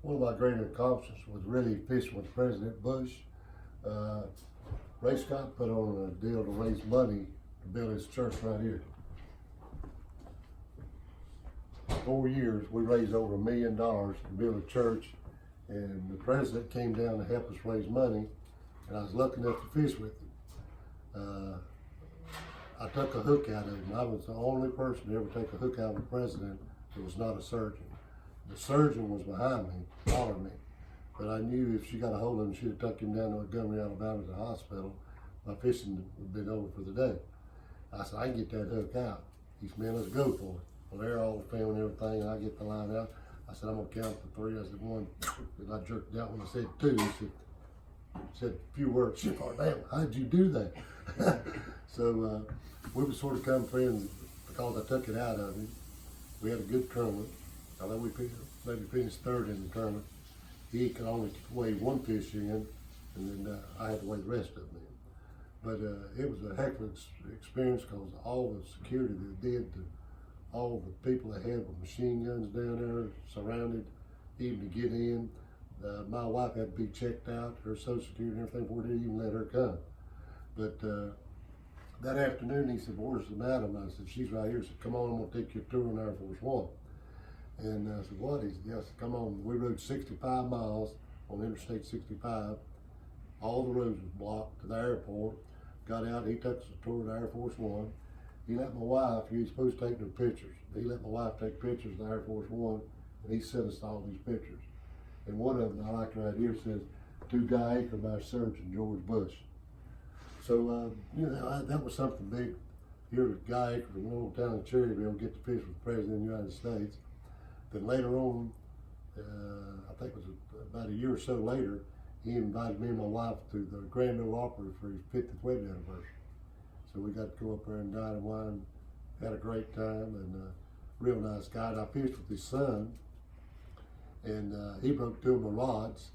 one of my great accomplishments was really fishing with President Bush. Ray Scott put on a deal to raise money to build his church right here. 4 years, we raised over $1 million to build a church, and the president came down to help us raise money, and I was lucky enough to fish with him. I took a hook out of him. I was the only person to ever take a hook out of the president that was not a surgeon. The surgeon was behind me, following me, but I knew if she got a hold of him, she'd have tucked him down to Montgomery, Alabama, to the hospital. My fishing would have been over for the day. I said, I can get that hook out. He said, man, let's go for it. Well, they're all filming everything, and I get the line out. I said, I'm gonna count to 3. I said, 1, and I jerked it out when I said 2. He said a few words. She thought, damn, how'd you do that? So we were sort of become friends because I took it out of him. We had a good tournament. I know we maybe finished 3rd in the tournament. He could only weigh 1 fish in, and then I had to weigh the rest of them in. But it was a heck of an experience because all the security they did, all the people they had with machine guns down there surrounded, even to get in. My wife had to be checked out, her social security and everything, before they even let her come. But that afternoon, he said, where's the madam? I said, she's right here. He said, come on, I'm gonna take you a tour on Air Force One. And I said, what? He said, yeah. I said, come on. We rode 65 miles on Interstate 65. All the roads was blocked to the airport. Got out, he took us a tour of Air Force One. He let my wife, he was supposed to take no pictures. He let my wife take pictures of Air Force One, and he sent us all these pictures. And one of them I like right here says, to Guy Eaker by Surgeon George Bush. So, you know, that was something big. Here was Guy Eaker from the little town of Cherryville get to fish with the President of the United States. Then later on, I think it was about a year or so later, he invited me and my wife to the Grand Ole Opry for his 50th wedding anniversary. So we got to go up there and dine and wine, had a great time, and real nice guy. And I fished with his son, and he broke 2 of my rods,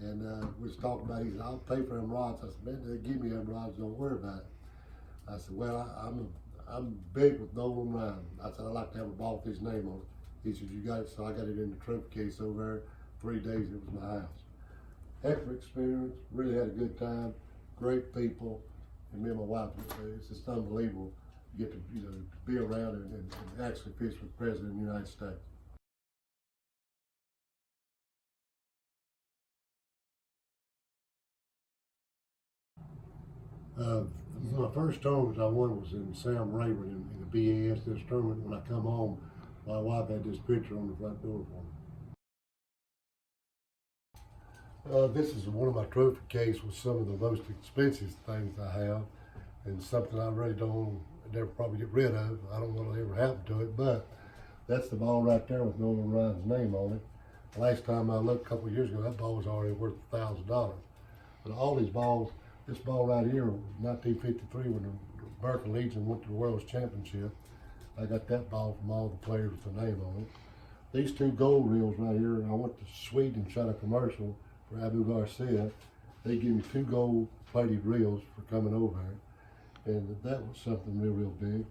and we was talking about, he said, I'll pay for them rods. I said, man, they give me them rods, don't worry about it. I said, well, I'm big with Nolan Ryan. I said, I'd like to have a ball with his name on it. He said, you got it? So I got it in the trophy case over there. 3 days, it was my house. Heck of experience, really had a good time, great people, and me and my wife, it's just unbelievable to get to, you know, to be around and actually fish with the President of the United States. My first tournament I won was in Sam Rayburn in the BAS this tournament. When I come home, my wife had this picture on the front door for me. This is one of my trophy case with some of the most expensive things I have, and something I really don't never probably get rid of. I don't know what'll ever happen to it, but that's the ball right there with Nolan Ryan's name on it. Last time I looked a couple of years ago, that ball was already worth $1,000. But all these balls, this ball right here, 1953, when the American Legion went to the World's Championship, I got that ball from all the players with the name on it. These 2 gold reels right here, I went to Sweden and shot a commercial for Abu Garcia. They gave me 2 gold plated reels for coming over here, and that was something real big.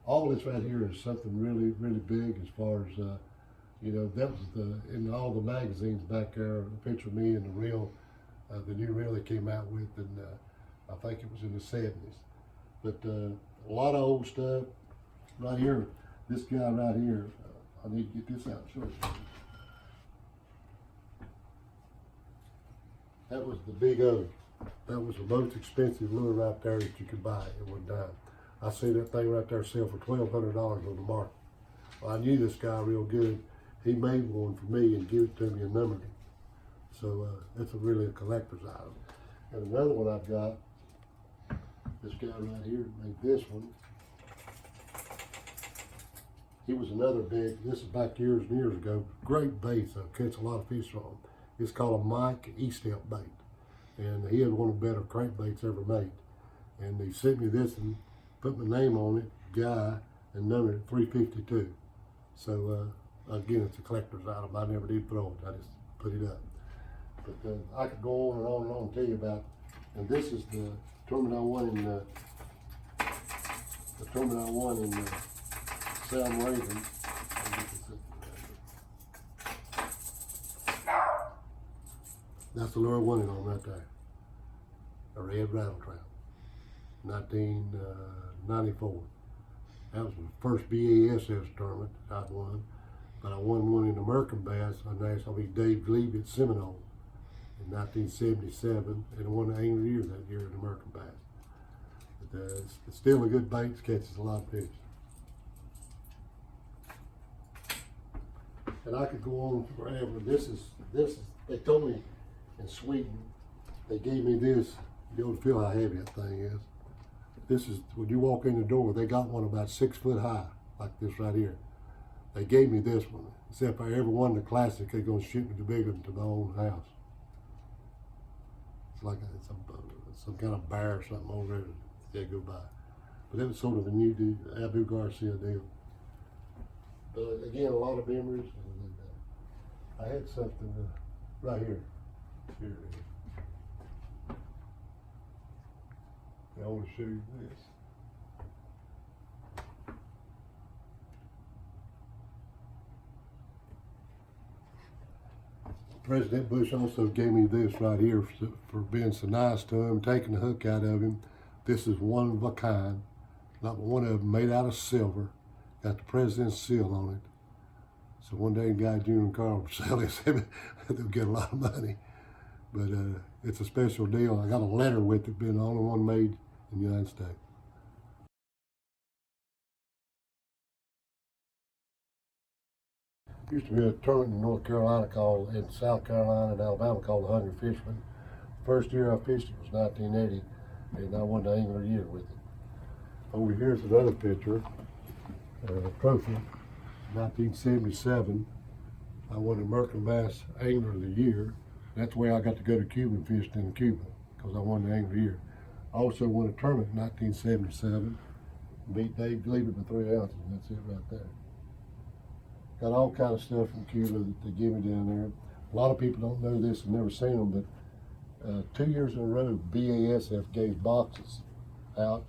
All this right here is something really big as far as, you know, that was in all the magazines back there, a picture of me and the reel, the new reel they came out with, and I think it was in the 70s. But a lot of old stuff. Right here, this guy right here, I need to get this out and show you. That was the Big O. That was the most expensive lure right there that you could buy at one time. I see that thing right there sell for $1,200 on the market. Well, I knew this guy real good. He made one for me and gave it to me and numbered it. So it's really a collector's item. And another one I've got, this guy right here made this one. He was another big, this is back years and years ago, great baits, catch a lot of fish on. It's called a Mike E-Step bait. And he had one of the better crankbaits ever made. And he sent me this and put my name on it, Guy, and numbered it 352. So again, it's a collector's item. I never did throw it, I just put it up. But I could go on and on and on and tell you about, and this is the tournament I won in, Sam Raven. That's the lure winning on right there. A red rattle trap, 1994. That was the first BASS tournament I won, but I won one in American Bass on National Beat Dave Glebe at Seminole in 1977, and I won the Angler of the Year that year in American Bass. But it's still a good bait, catches a lot of fish. And I could go on forever. This is, they told me in Sweden, they gave me this. You don't feel how heavy that thing is. This is, when you walk in the door, they got one about 6 foot high, like this right here. They gave me this one. Except if I ever won the classic, they're gonna ship me the bigger one to my own house. It's like some kind of bear or something over there that go by. But that was sort of a new deal, Abu Garcia deal. But again, a lot of memories. And I had something right here. Here it is. I want to show you this. President Bush also gave me this right here for being so nice to him, taking the hook out of him. This is one of a kind. Not one of them made out of silver. Got the president's seal on it. So one day, Guy Jr. and Carl were selling it. They'll get a lot of money. But it's a special deal. I got a letter with it, being the only one made in the United States. Used to be a tournament in North Carolina called, in South Carolina and Alabama called the Hungry Fisherman. First year I fished it was 1980, and I won the Angler of the Year with it. Over here's another picture, trophy, 1977. I won the American Bass Angler of the Year. That's the way I got to go to Cuba and fished in Cuba, because I won the Angler of the Year. I also won a tournament in 1977, beat Dave Glebe by 3 ounces, and that's it right there. Got all kind of stuff from Cuba that they give me down there. A lot of people don't know this and never seen them, but 2 years in a row, BASF gave boxes out,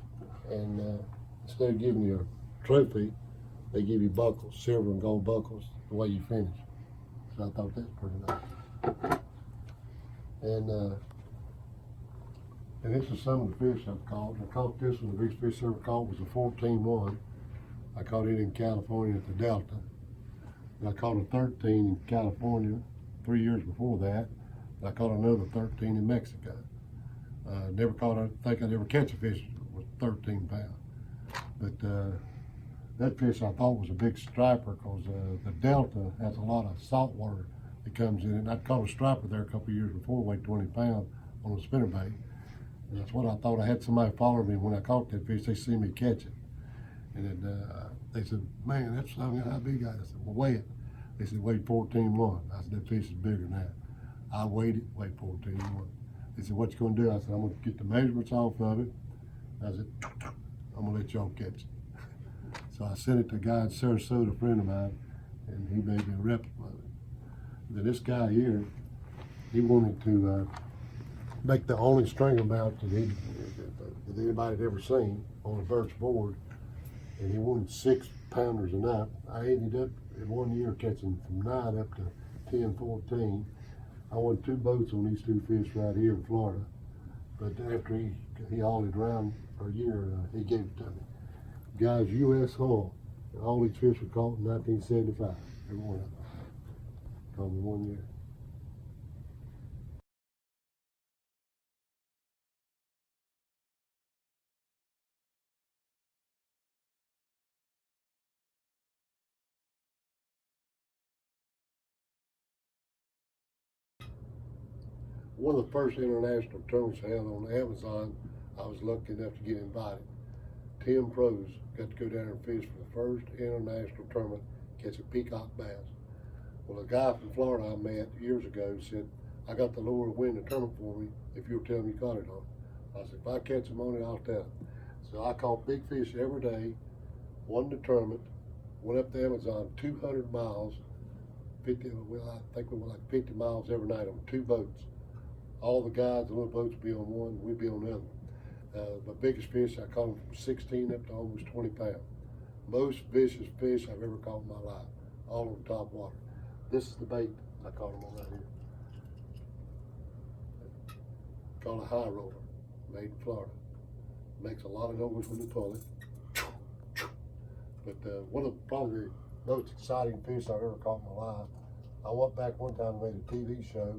and instead of giving you a trophy, they give you buckles, silver and gold buckles, the way you finish. So I thought that's pretty nice. And this is some of the fish I've caught. I caught this one, the biggest fish I ever caught was a 14-1. I caught it in California at the Delta. And I caught a 13 in California 3 years before that. And I caught another 13 in Mexico. Never caught, I think I'd ever catch a fish with 13 pounds. But that fish I thought was a big striper, because the Delta has a lot of salt water that comes in it. And I'd caught a striper there a couple of years before, weighed 20 pounds on a spinnerbait. And that's what I thought. I had somebody follow me when I caught that fish. They see me catch it. And then they said, man, that's how big I said, well, weigh it. They said, weighed 14-1. I said, that fish is bigger than that. I weighed it, weighed 14-1. They said, what you gonna do? I said, I'm gonna get the measurements off of it. I said, I'm gonna let y'all catch it. So I sent it to a guy in Sarasota, a friend of mine, and he made me a replica of it. Then this guy here, he wanted to make the only stringer mount that anybody had ever seen on a birch board, and he wanted 6 pounders and up. I ended up in 1 year catching from 9 up to 10, 14. I won 2 boats on these 2 fish right here in Florida. But after he hauled it around for a year, he gave it to me. Guys, U.S. haul. All these fish were caught in 1975. Every one of them. Caught me 1 year. One of the first international tournaments I held on Amazon, I was lucky enough to get invited. 10 pros got to go down and fish for the first international tournament, catch a peacock bass. Well, a guy from Florida I met years ago said, I got the lure to win the tournament for me if you'll tell me you caught it on. I said, if I catch them on it, I'll tell him. So I caught big fish every day, won the tournament, went up the Amazon 200 miles, I think we went like 50 miles every night on 2 boats. All the guys, the little boats would be on one, we'd be on the other. My biggest fish, I caught them from 16 up to almost 20 pounds. Most vicious fish I've ever caught in my life, all on top water. This is the bait I caught them on right here. called a high roller, made in Florida. Makes a lot of noise when you pull it. But one of probably the most exciting fish I've ever caught in my life. I went back one time and made a TV show,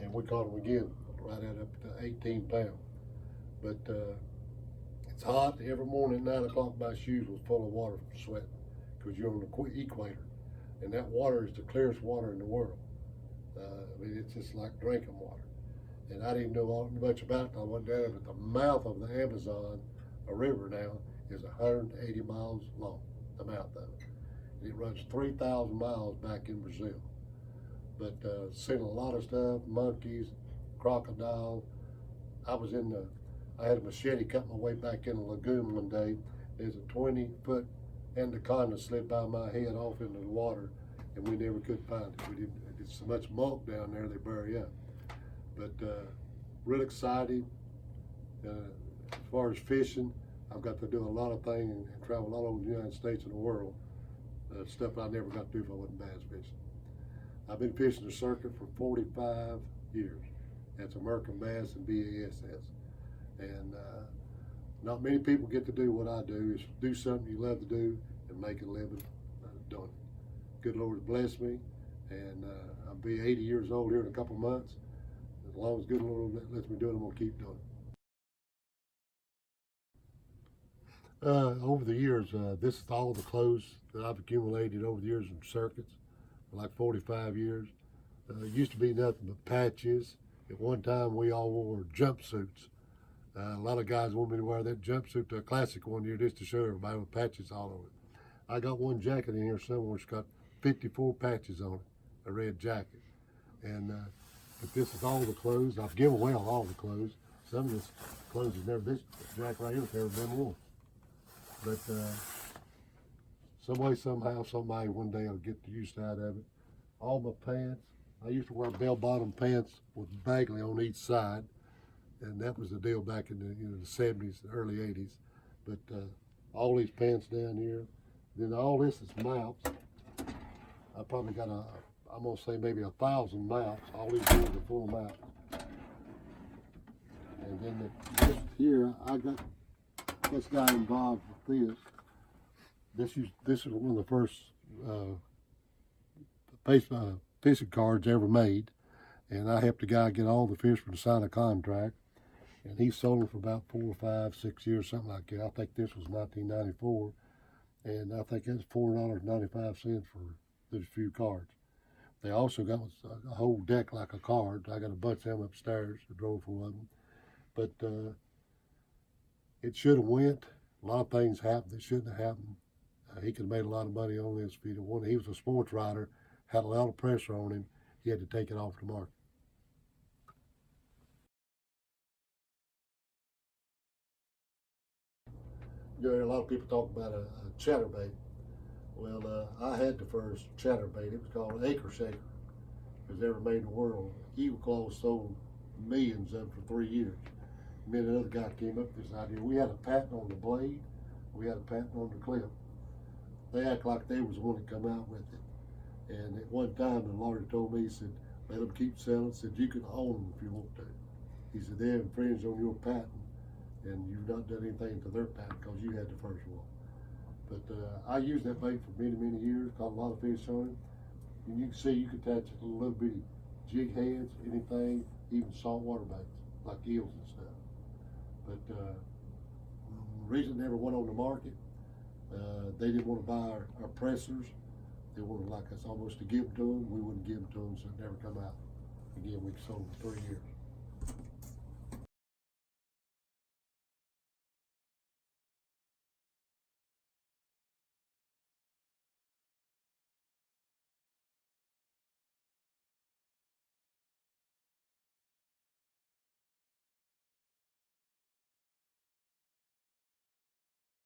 and we caught them again, right at up to 18 pounds. But it's hot every morning at 9 o'clock. My shoes was full of water from sweating because you're on the equator, and that water is the clearest water in the world. I mean, it's just like drinking water. And I didn't know much about it. I went down, but the mouth of the Amazon, a river now, is 180 miles long, the mouth of it. And it runs 3,000 miles back in Brazil. But seen a lot of stuff, monkeys, crocodiles. I had a machete cut my way back in a lagoon one day. There's a 20-foot anaconda slid by my head off into the water, and we never could find it. It's so much mulch down there, they bury up. But real exciting. As far as fishing, I've got to do a lot of things and travel all over the United States and the world. Stuff I never got to do if I wasn't bass fishing. I've been fishing the circuit for 45 years. That's American Bass and BASS. And not many people get to do what I do, is do something you love to do and make a living doing it. Good Lord has blessed me, and I'll be 80 years old here in a couple months. As long as good Lord lets me do it, I'm gonna keep doing it. Over the years, this is all the clothes that I've accumulated over the years in circuits, for like 45 years. It used to be nothing but patches. At one time, we all wore jumpsuits. A lot of guys want me to wear that jumpsuit, the classic one here, just to show everybody with patches all over it. I got one jacket in here somewhere. It's got 54 patches on it, a red jacket. And but this is all the clothes. I've given away all the clothes. Some of this clothes has never, this jacket right here has never been worn. But some way, somehow, somebody one day will get the use out of it. All my pants, I used to wear bell-bottom pants with bagley on each side, and that was the deal back in the 70s, the early 80s. But all these pants down here, then all this is mounts. I probably got I'm gonna say maybe 1,000 mounts. All these are full of mounts. And then this here, I got this guy involved with this. This is one of the first fishing cards ever made, and I helped the guy get all the fish to sign a contract, and he sold them for about 4, 5, 6 years, something like that. I think this was 1994, and I think that's $4.95 for those few cards. They also got a whole deck like a card. I got a bunch of them upstairs, a drawer full of them. But it should have went. A lot of things happened that shouldn't have happened. He could have made a lot of money on this if he'd have won. He was a sports writer, had a lot of pressure on him. He had to take it off the market. You know, a lot of people talk about a chatterbait. Well, I had the first chatterbait. It was called an Eaker shaker. It was ever made in the world. Eagle Claws sold millions of them for 3 years. And then another guy came up with this idea. We had a patent on the blade. We had a patent on the clip. They act like they was the one that come out with it. And at one time, the lawyer told me, he said, let them keep selling. He said, you can own them if you want to. He said, they infringed on your patent, and you've not done anything to their patent because you had the first one. But I used that bait for many, many years, caught a lot of fish on it. And you can see, you can attach little bitty jig heads, anything, even saltwater baits, like eels and stuff. But the reason it never went on the market, they didn't want to buy our pressers. They wanted like us almost to give them to them. We wouldn't give them to them, so it never come out. Again, we sold them for 3 years.